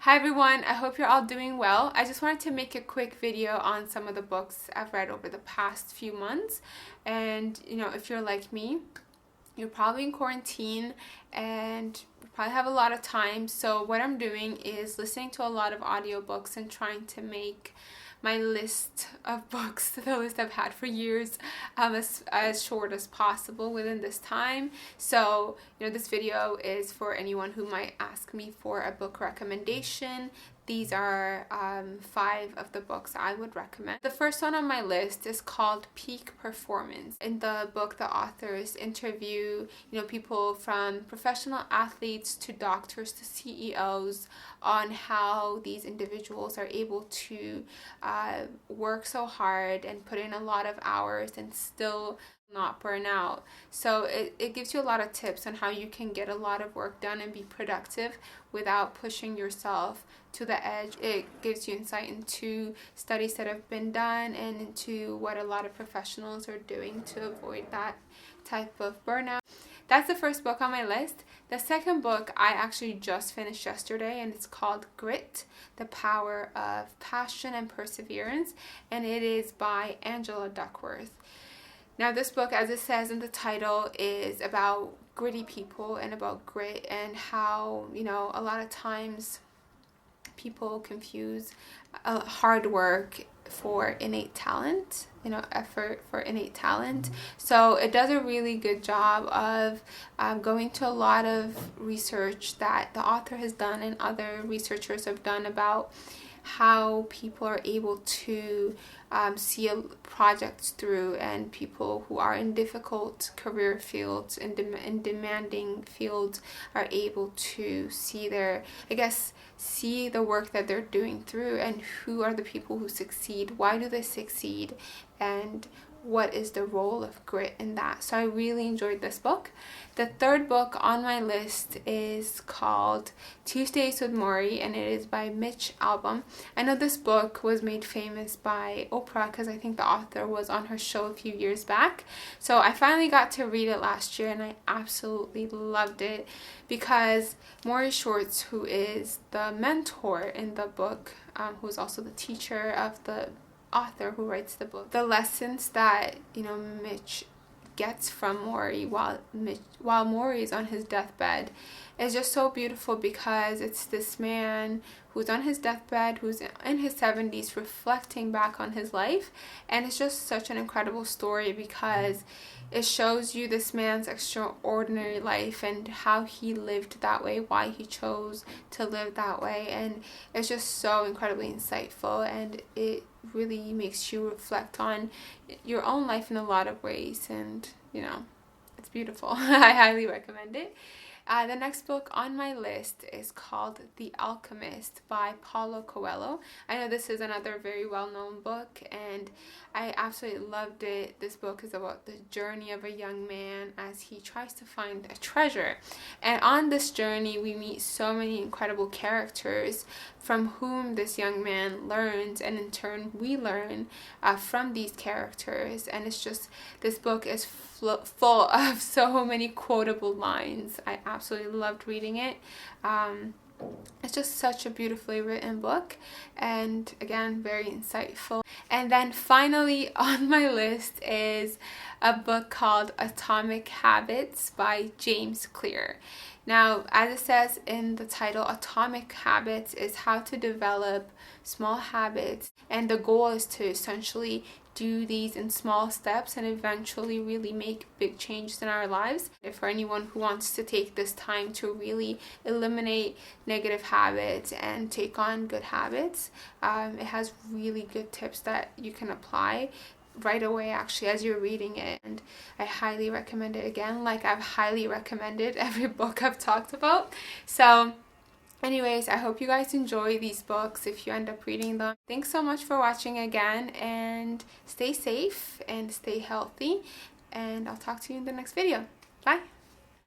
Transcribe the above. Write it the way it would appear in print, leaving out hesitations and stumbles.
Hi everyone, I hope you're all doing well. I just wanted to make a quick video on some of the books I've read over the past few months. And if you're like me, you're probably in quarantine and you probably have a lot of time. So what I'm doing is listening to a lot of audiobooks and trying to make my list of books, the list I've had for years, as short as possible within this time. So, this video is for anyone who might ask me for a book recommendation. These are 5 of the books I would recommend. The first one on my list is called Peak Performance. In the book, the authors interview, people from professional athletes to doctors to CEOs on how these individuals are able to work so hard and put in a lot of hours and still not burn out. So it gives you a lot of tips on how you can get a lot of work done and be productive without pushing yourself to the edge. It gives you insight into studies that have been done and into what a lot of professionals are doing to avoid that type of burnout. That's the first book on my list. The second book I actually just finished yesterday, and it's called Grit, The Power of Passion and Perseverance, and it is by Angela Duckworth. Now, this book, as it says in the title, is about gritty people and about grit and how, a lot of times people confuse hard work for innate talent, effort for innate talent. So it does a really good job of going to a lot of research that the author has done and other researchers have done about how people are able to see projects through, and people who are in difficult career fields and in demanding fields are able to see the work that they're doing through, and who are the people who succeed, why do they succeed, and what is the role of grit in that. So I really enjoyed this book. The third book on my list is called Tuesdays with Morrie, and it is by Mitch Albom. I know this book was made famous by Oprah because I think the author was on her show a few years back. So I finally got to read it last year and I absolutely loved it because Morrie Shorts, who is the mentor in the book, who is also the teacher of the author who writes the book, the lessons that Mitch gets from Morrie while Morrie is on his deathbed is just so beautiful, because it's this man who's on his deathbed, who's in his 70s, reflecting back on his life, and it's just such an incredible story because it shows you this man's extraordinary life and how he lived that way, why he chose to live that way, and it's just so incredibly insightful, and it really makes you reflect on your own life in a lot of ways, and it's beautiful. I highly recommend it. The next book on my list is called The Alchemist by Paulo Coelho. I know this is another very well-known book, and I absolutely loved it. This book is about the journey of a young man as he tries to find a treasure. And on this journey, we meet so many incredible characters from whom this young man learns, and in turn, we learn from these characters. And it's just, this book is full of so many quotable lines. I absolutely loved reading it. It's just such a beautifully written book, and again, very insightful. And then finally on my list is a book called Atomic Habits by James Clear. Now, as it says in the title, Atomic Habits is how to develop small habits, and the goal is to essentially do these in small steps and eventually really make big changes in our lives. And for anyone who wants to take this time to really eliminate negative habits and take on good habits, it has really good tips that you can apply right away, actually, as you're reading it, and I highly recommend it again, like I've highly recommended every book I've talked about. So anyways, I hope you guys enjoy these books if you end up reading them. Thanks so much for watching again, and stay safe and stay healthy, and I'll talk to you in the next video. Bye!